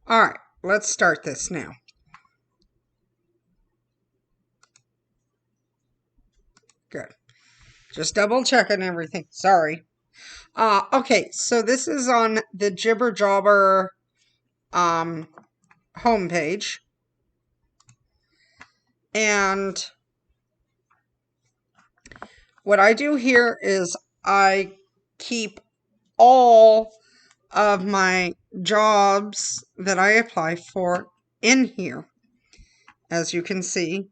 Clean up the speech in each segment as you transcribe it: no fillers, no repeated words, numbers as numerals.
All right, let's start this now. Good. Just double checking everything. Sorry. Okay, so this is on the JibberJobber homepage. And what I do here is I keep all of my jobs that I apply for in here. As you can see,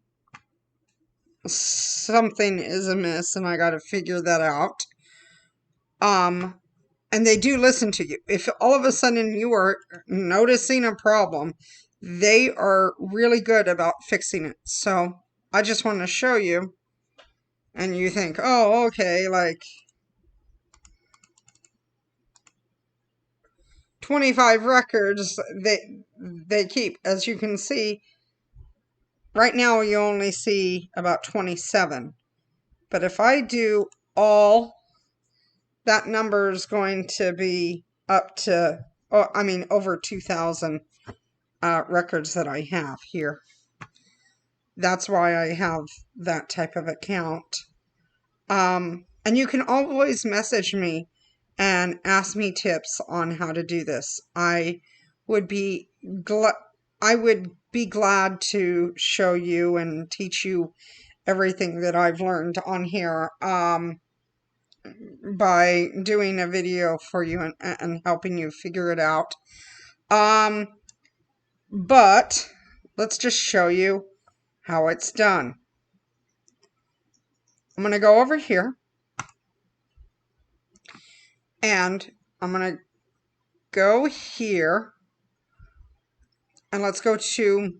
something is amiss and I got to figure that out. And they do listen to you. If all of a sudden you are noticing a problem, they are really good about fixing it. So I just want to show you. And you think, oh, okay, like 25 records they keep. As you can see, right now you only see about 27. But if I do all, that number is going to be up to, over 2,000 records that I have here. That's why I have that type of account. And you can always message me and ask me tips on how to do this. I would be glad to show you and teach you everything that I've learned on here by doing a video for you and helping you figure it out. But let's just show you how it's done. I'm going to go over here and I'm going to go here and let's go to,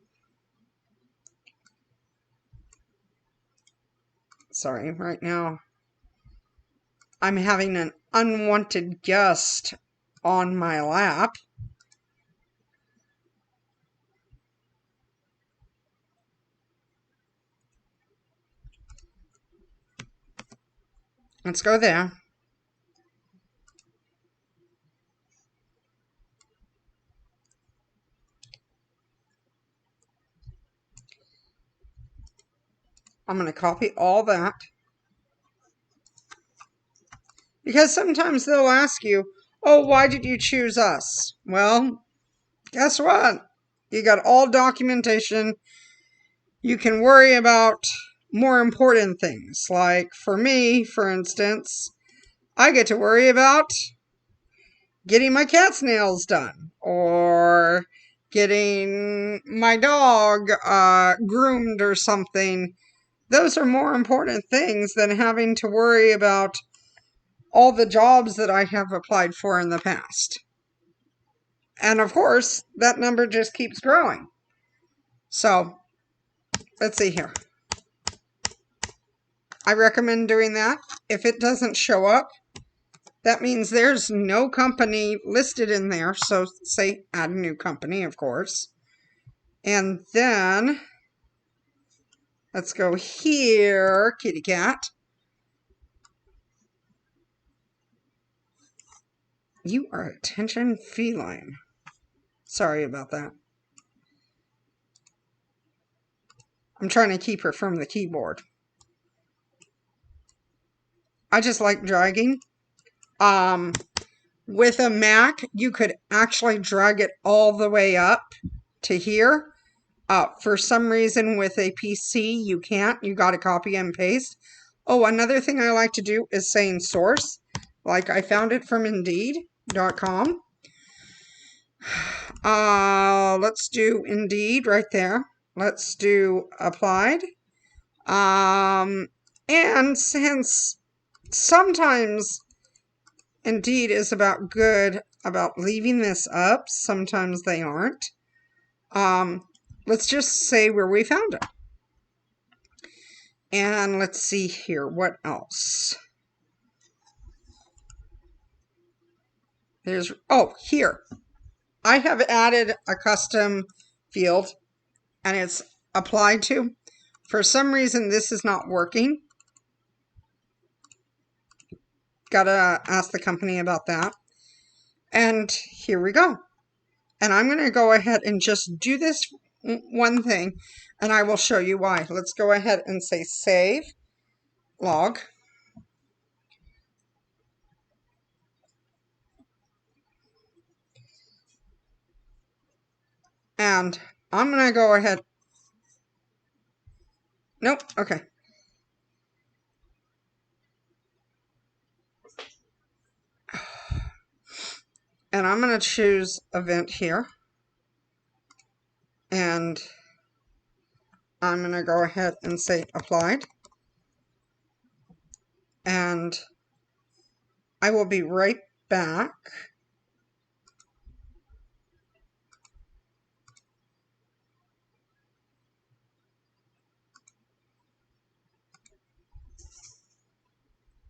sorry, right now I'm having an unwanted guest on my lap. Let's go there. I'm going to copy all that. Because sometimes they'll ask you, oh, why did you choose us? Well, guess what? You got all documentation. You can worry about more important things. Like for me, for instance, I get to worry about getting my cat's nails done or getting my dog groomed or something. Those are more important things than having to worry about all the jobs that I have applied for in the past. And of course, that number just keeps growing. So, let's see here. I recommend doing that. If it doesn't show up, that means there's no company listed in there. So, say add a new company, of course. And then, let's go here, kitty cat. You are attention feline. Sorry about that. I'm trying to keep her from the keyboard. I just like dragging. With a Mac, you could actually drag it all the way up to here. For some reason, with a PC, you can't. You got to copy and paste. Oh, another thing I like to do is saying source. Like I found it from Indeed.com. Let's do Indeed right there. Let's do applied. And since sometimes Indeed is about good about leaving this up, sometimes they aren't. Let's just say where we found it. And let's see here, what else? There's, oh, here. I have added a custom field and it's applied to. For some reason, this is not working. Gotta ask the company about that. And here we go. And I'm going to go ahead and just do this one thing, and I will show you why. Let's go ahead and say save log. And I'm going to go ahead. Nope. Okay. And I'm going to choose event here. And I'm going to go ahead and say applied. And I will be right back.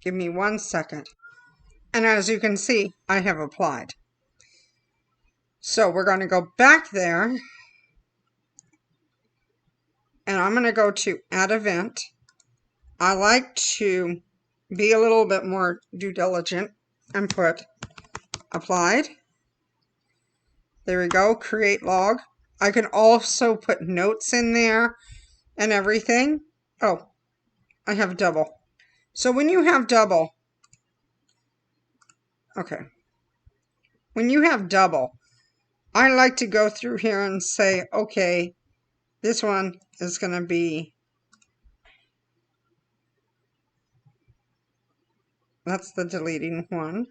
Give me 1 second. And as you can see, I have applied. So we're going to go back there. And I'm going to go to add event. I like to be a little bit more due diligent and put applied. There we go, create log. I can also put notes in there and everything. Oh, I have double. So when you have double, okay. When you have double, I like to go through here and say, okay, this one is going to be, that's the deleting one.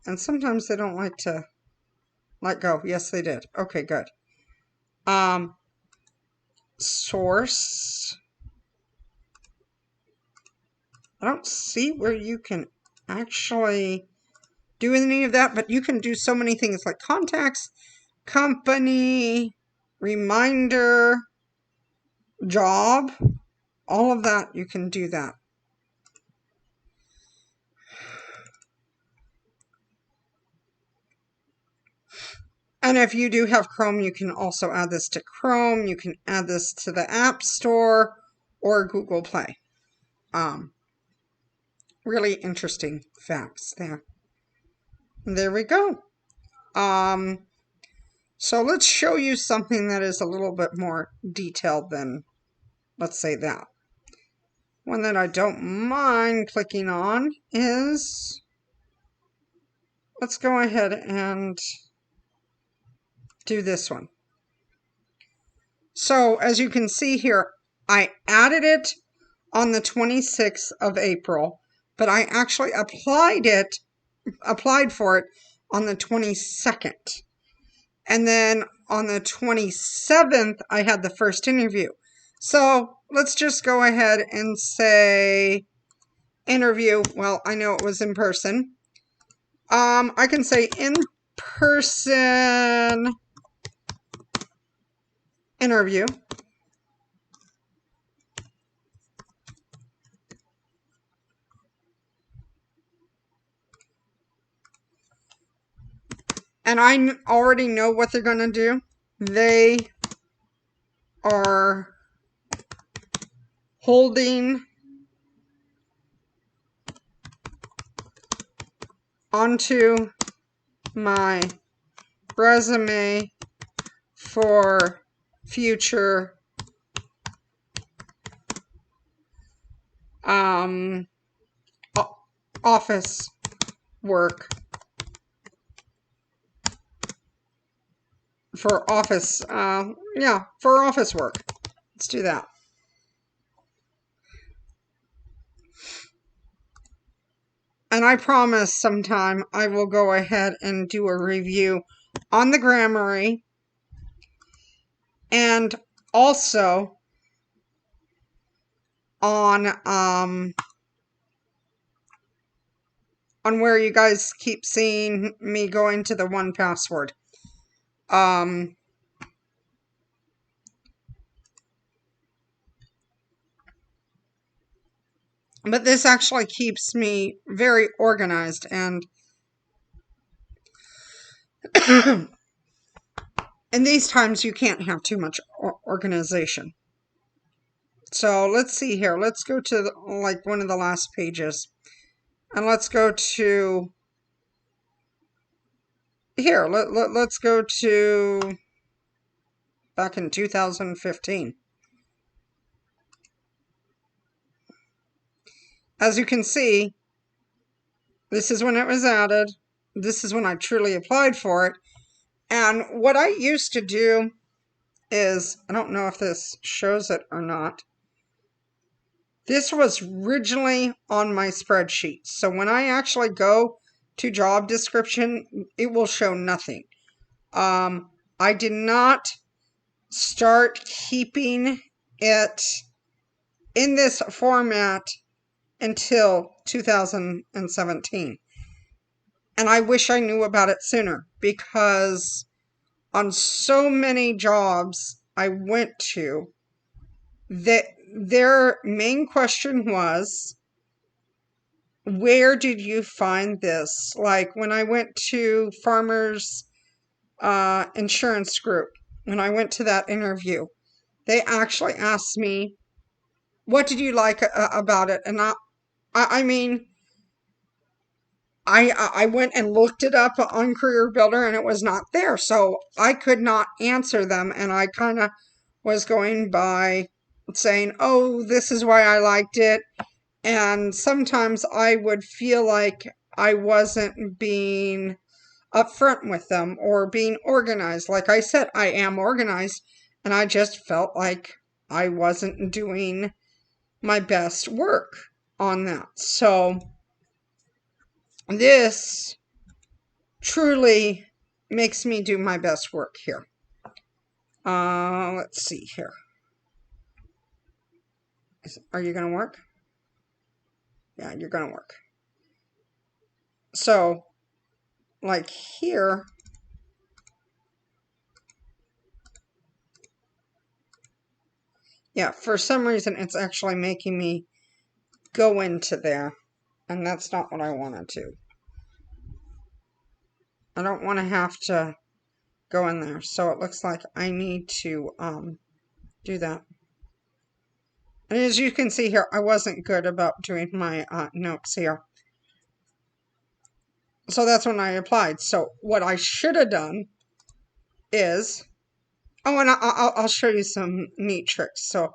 And sometimes they don't like to let go. Yes, they did. Okay, good. Source. I don't see where you can actually do any of that, but you can do so many things like contacts, company, reminder, job, all of that. You can do that. And if you do have Chrome, you can also add this to Chrome. You can add this to the App Store or Google Play. Really interesting facts there. There we go. So let's show you something that is a little bit more detailed than, let's say, that. One that I don't mind clicking on is, let's go ahead and do this one. So as you can see here, I added it on the 26th of April, but I actually applied for it on the 22nd. And then on the 27th, I had the first interview. So let's just go ahead and say interview. Well, I know it was in person. I can say in-person interview. And I already know what they're going to do. They are holding onto my resume for future office work. For office, for office work. Let's do that. And I promise sometime I will go ahead and do a review on the Grammarly and also on where you guys keep seeing me going to the 1Password. But this actually keeps me very organized, and in these times you can't have too much organization. So let's see here. Let's go to like one of the last pages, and let's go to here, let's go to back in 2015. As you can see, this is when it was added. This is when I truly applied for it. And what I used to do is, I don't know if this shows it or not, this was originally on my spreadsheet. So when I actually go to job description, it will show nothing. I did not start keeping it in this format until 2017. And I wish I knew about it sooner, because on so many jobs I went to, that their main question was, where did you find this? Like when I went to Farmers Insurance Group, when I went to that interview, they actually asked me, what did you like about it? And I mean, I went and looked it up on Career Builder and it was not there. So I could not answer them. And I kind of was going by saying, oh, this is why I liked it. And sometimes I would feel like I wasn't being upfront with them or being organized. Like I said, I am organized, and I just felt like I wasn't doing my best work on that. So this truly makes me do my best work here. Let's see here. Are you going to work? Yeah, you're going to work. So, like here, yeah, for some reason it's actually making me go into there, and that's not what I want to do. I don't want to have to go in there, so it looks like I need to do that. And as you can see here, I wasn't good about doing my notes here. So that's when I applied. So what I should have done is, oh, and I'll show you some neat tricks. So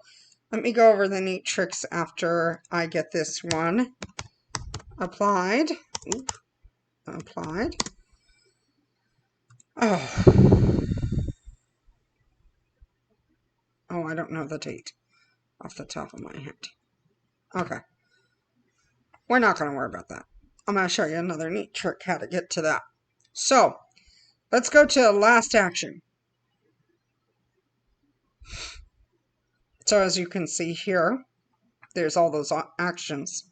let me go over the neat tricks after I get this one applied. Oop, applied. Oh, I don't know the date off the top of my head. Okay. We're not going to worry about that. I'm going to show you another neat trick how to get to that. So, let's go to last action. So as you can see here, there's all those actions.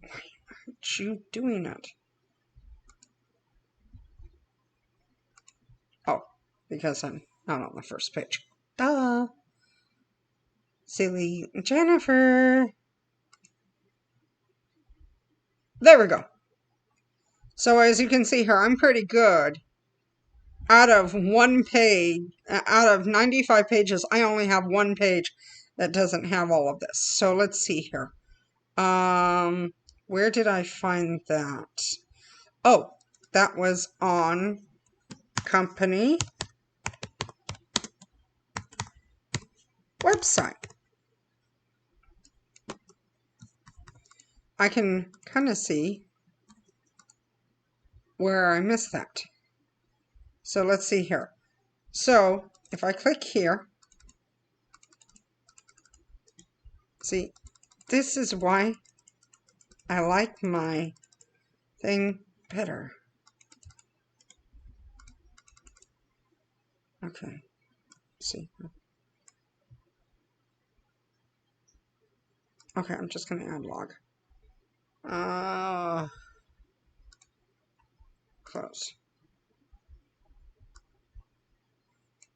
Why aren't you doing it? Oh, because I'm not on the first page. Duh. Silly Jennifer. There we go. So as you can see here, I'm pretty good. Out of 95 pages, I only have one page that doesn't have all of this. So let's see here. Where did I find that? Oh, that was on company website. I can kind of see where I missed that. So let's see here. So if I click here, see, this is why I like my thing better. Okay, see. Okay, I'm just going to add log. Close.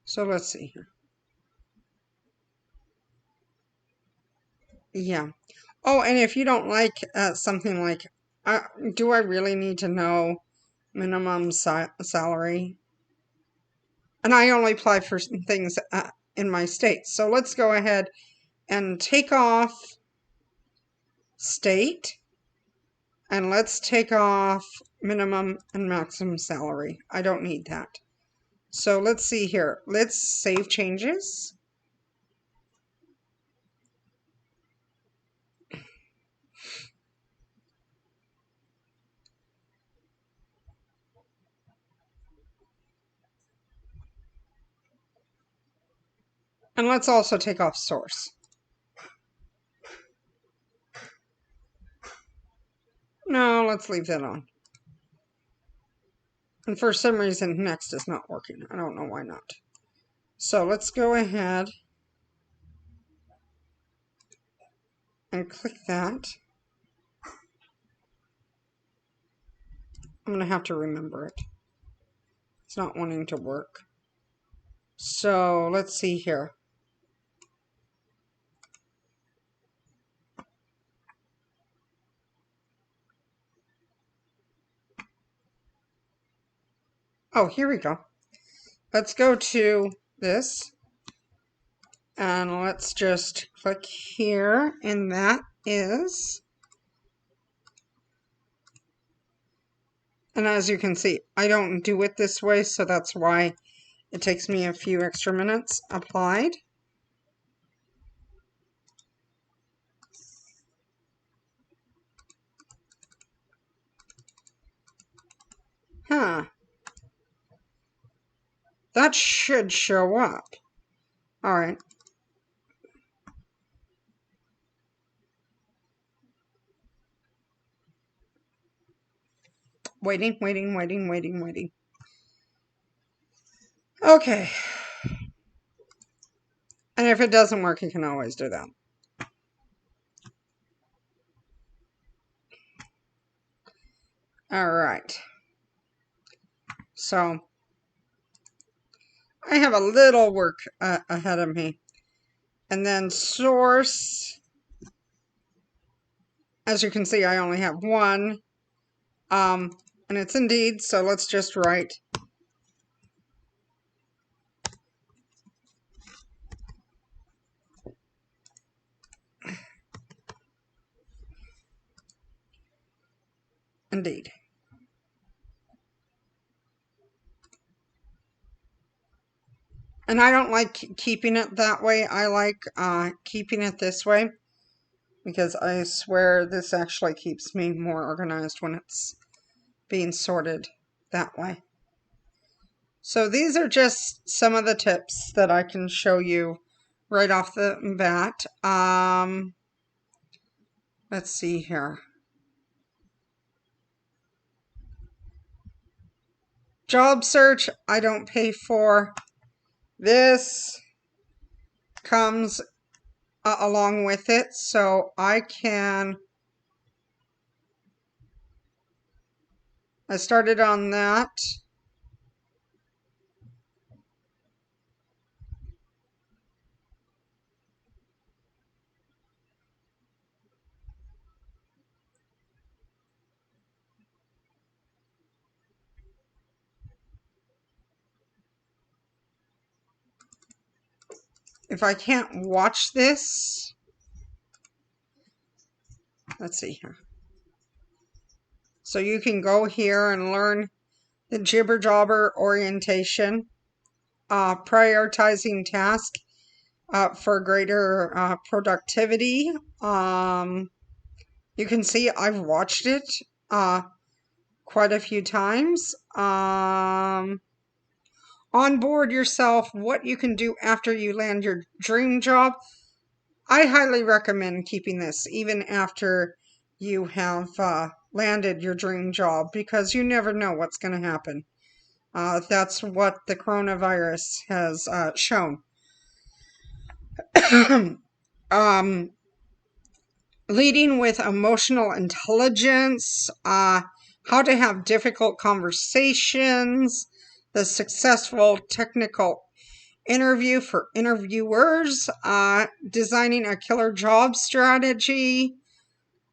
So let's see here. Yeah. Oh, and if you don't like something like, do I really need to know minimum salary? And I only apply for things in my state. So let's go ahead and take off state And let's take off minimum and maximum salary. I don't need that. So let's see here. Let's save changes. And let's also take off source. No, let's leave that on. And for some reason, next is not working. I don't know why not. So let's go ahead and click that. I'm going to have to remember it. It's not wanting to work. So let's see here. Oh, here we go. Let's go to this. And let's just click here. And that is... And as you can see, I don't do it this way, so that's why it takes me a few extra minutes. Applied. Huh. That should show up. All right. Waiting. Okay. And if it doesn't work, you can always do that. All right. So I have a little work ahead of me. And then source. As you can see, I only have one. And it's Indeed, so let's just write Indeed. And I don't like keeping it that way. I like keeping it this way because I swear this actually keeps me more organized when it's being sorted that way. So these are just some of the tips that I can show you right off the bat. Let's see here. Job search, I don't pay for. This comes along with it, so I started on that. If I can't watch this, let's see here. So you can go here and learn the JibberJobber orientation, prioritizing tasks for greater productivity. You can see I've watched it quite a few times. Onboard yourself, what you can do after you land your dream job. I highly recommend keeping this even after you have landed your dream job because you never know what's going to happen. That's what the coronavirus has shown. Leading with emotional intelligence, how to have difficult conversations, the successful technical interview for interviewers, designing a killer job strategy.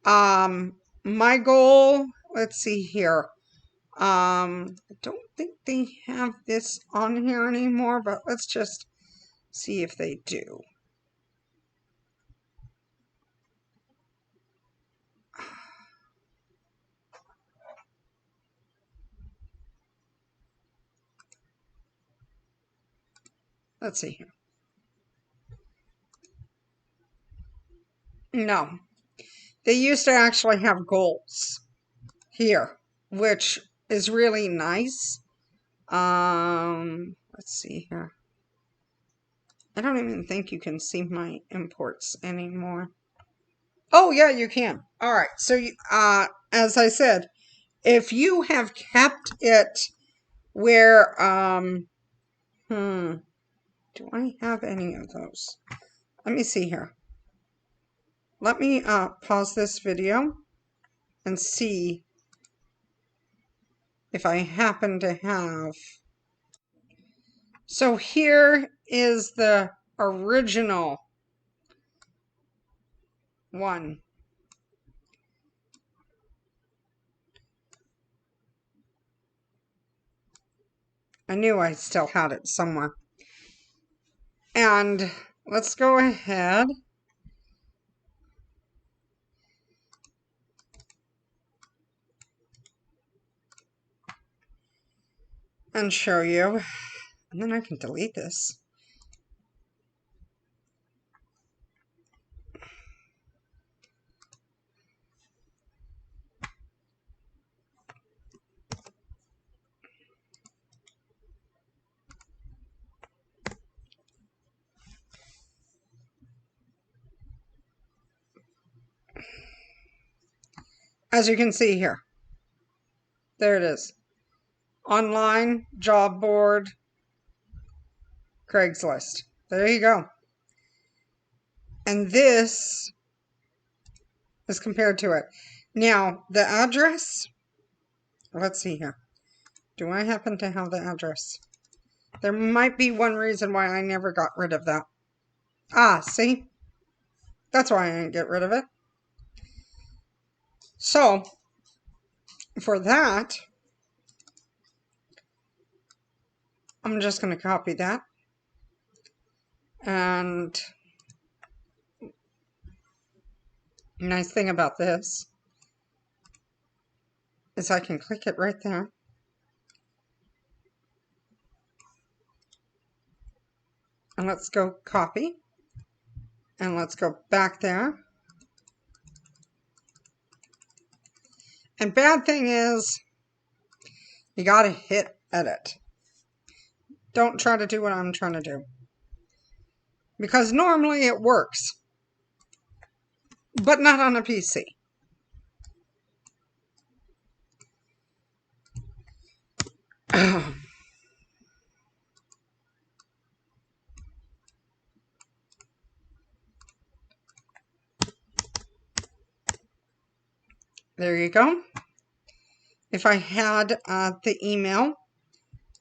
My goal, let's see here. I don't think they have this on here anymore, but let's just see if they do. Let's see here. No. They used to actually have goals here, which is really nice. Let's see here. I don't even think you can see my imports anymore. Oh, yeah, you can. All right. So, as I said, if you have kept it where, do I have any of those? Let me see here. Let me pause this video and see if I happen to have. So here is the original one. I knew I still had it somewhere. And let's go ahead and show you. And then I can delete this. As you can see here, there it is. Online, job board, Craigslist. There you go. And this is compared to it. Now, the address, let's see here. Do I happen to have the address? There might be one reason why I never got rid of that. Ah, see? That's why I didn't get rid of it. So, for that, I'm just going to copy that. And nice thing about this is I can click it right there. And let's go copy. And let's go back there. And bad thing is, you got to hit edit. Don't try to do what I'm trying to do. Because normally it works. But not on a PC. There you go. If I had the email,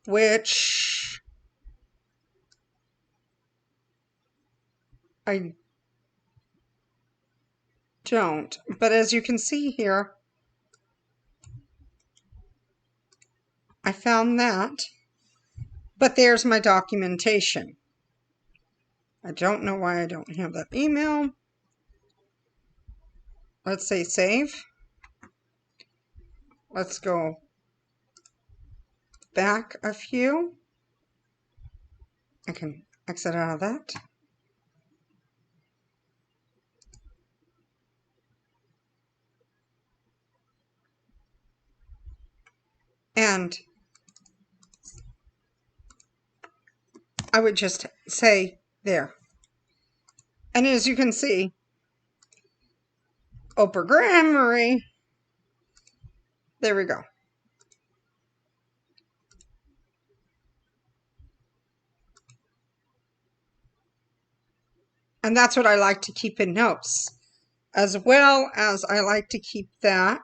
which I don't, but as you can see here, I found that, but there's my documentation. I don't know why I don't have that email. Let's say save. Let's go back a few. I can exit out of that. And I would just say there. And as you can see, Oprah Grammary. There we go. And that's what I like to keep in notes, as well as I like to keep that.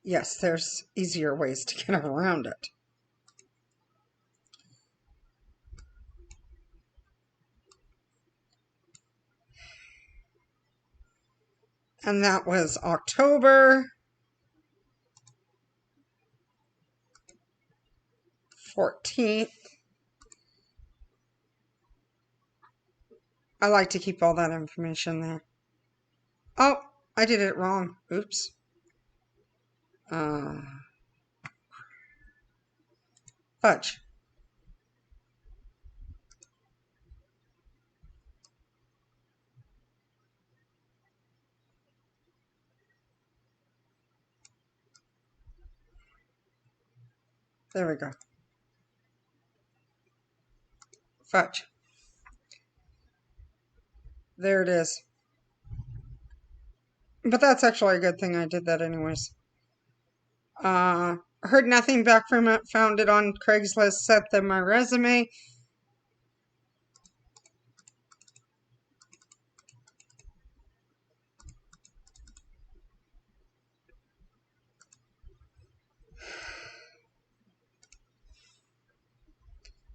Yes, there's easier ways to get around it. And that was October 14th. I like to keep all that information there. Oh, I did it wrong. Oops. Fudge. There we go. Fudge. There it is. But that's actually a good thing I did that anyways. Heard nothing back from it. Found it on Craigslist. Sent them my resume.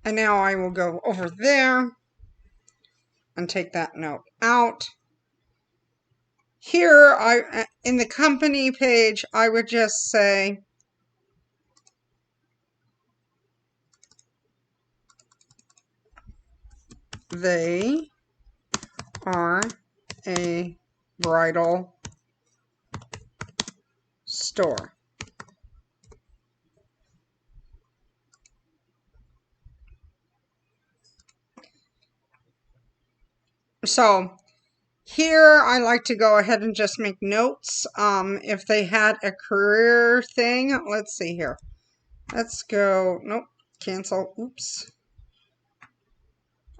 And now I will go over there and take that note out. Here, in the company page, I would just say, they are a bridal store. So here I like to go ahead and just make notes. If they had a career thing, let's see here. Let's go, nope, cancel, oops.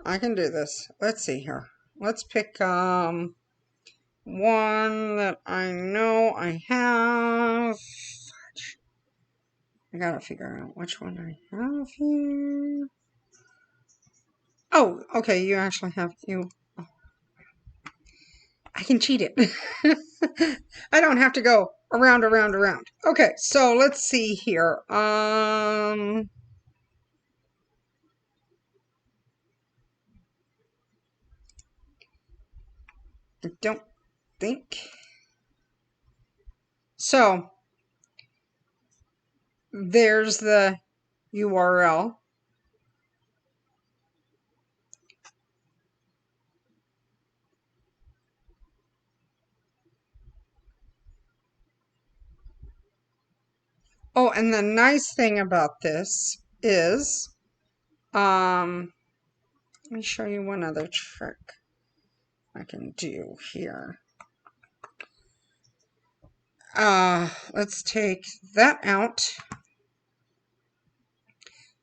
I can do this. Let's see here. Let's pick one that I know I have. I gotta figure out which one I have here. Oh, okay, you actually have you. Oh. I can cheat it. I don't have to go around. Okay, so let's see here. I don't think. So, there's the URL. Oh, and the nice thing about this is, let me show you one other trick I can do here. Let's take that out.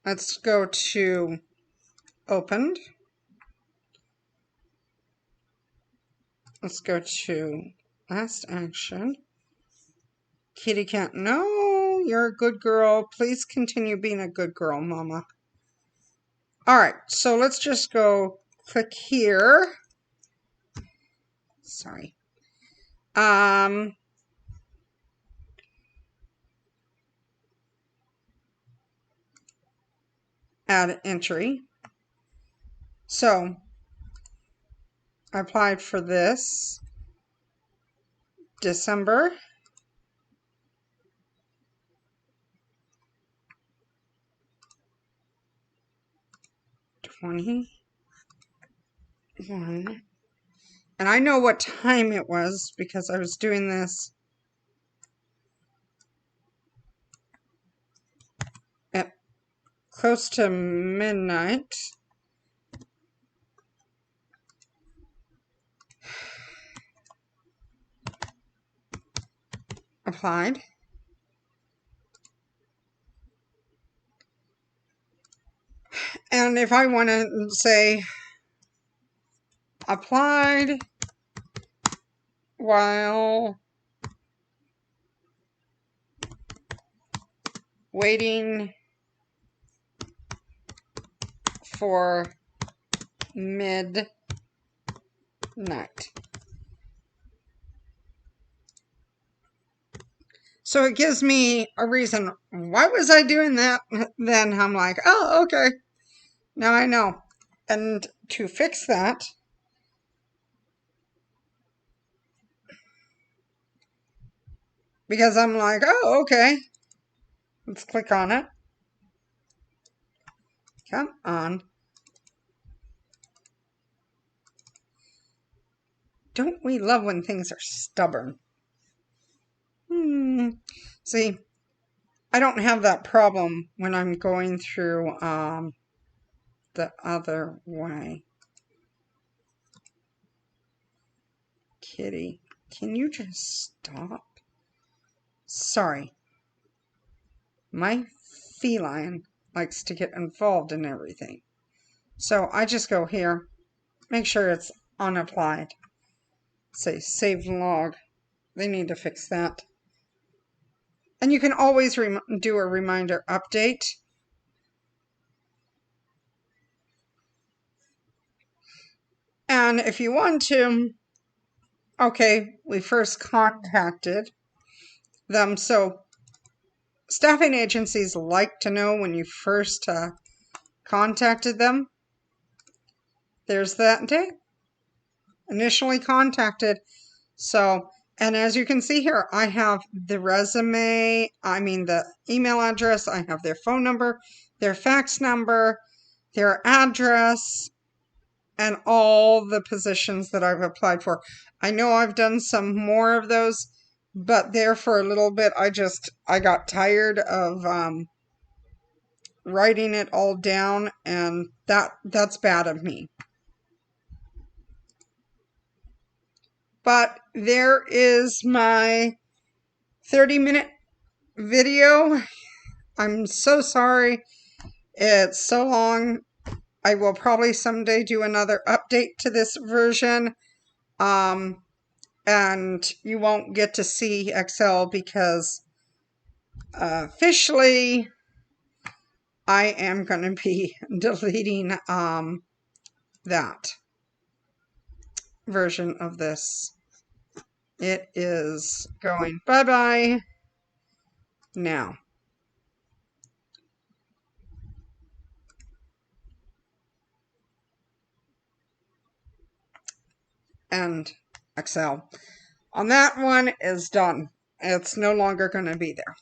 Let's go to opened. Let's go to last action. Kitty cat, no, you're a good girl. Please continue being a good girl, Mama. All right, so let's just go click here. Sorry. Add entry. So I applied for this December 21. And I know what time it was because I was doing this at close to midnight. Applied. And if I want to say applied while waiting for midnight. So it gives me a reason. Why was I doing that? Then I'm like, oh, okay. Now I know. And to fix that, because I'm like, oh, okay. Let's click on it. Come on. Don't we love when things are stubborn? See, I don't have that problem when I'm going through the other way. Kitty, can you just stop? Sorry. My feline likes to get involved in everything. So I just go here, make sure it's unapplied. Say save log. They need to fix that. And you can always do a reminder update. And if you want to, okay, we first contacted them. So staffing agencies like to know when you first contacted them. There's that date. Initially contacted. So, and as you can see here, I have the resume, the email address, I have their phone number, their fax number, their address, and all the positions that I've applied for. I know I've done some more of those, but there for a little bit, I got tired of writing it all down, and that's bad of me. But there is my 30-minute video. I'm so sorry it's so long. I will probably someday do another update to this version. And you won't get to see Excel because officially I am going to be deleting that version of this. It is going bye-bye now. And Excel on that one is done. It's no longer going to be there.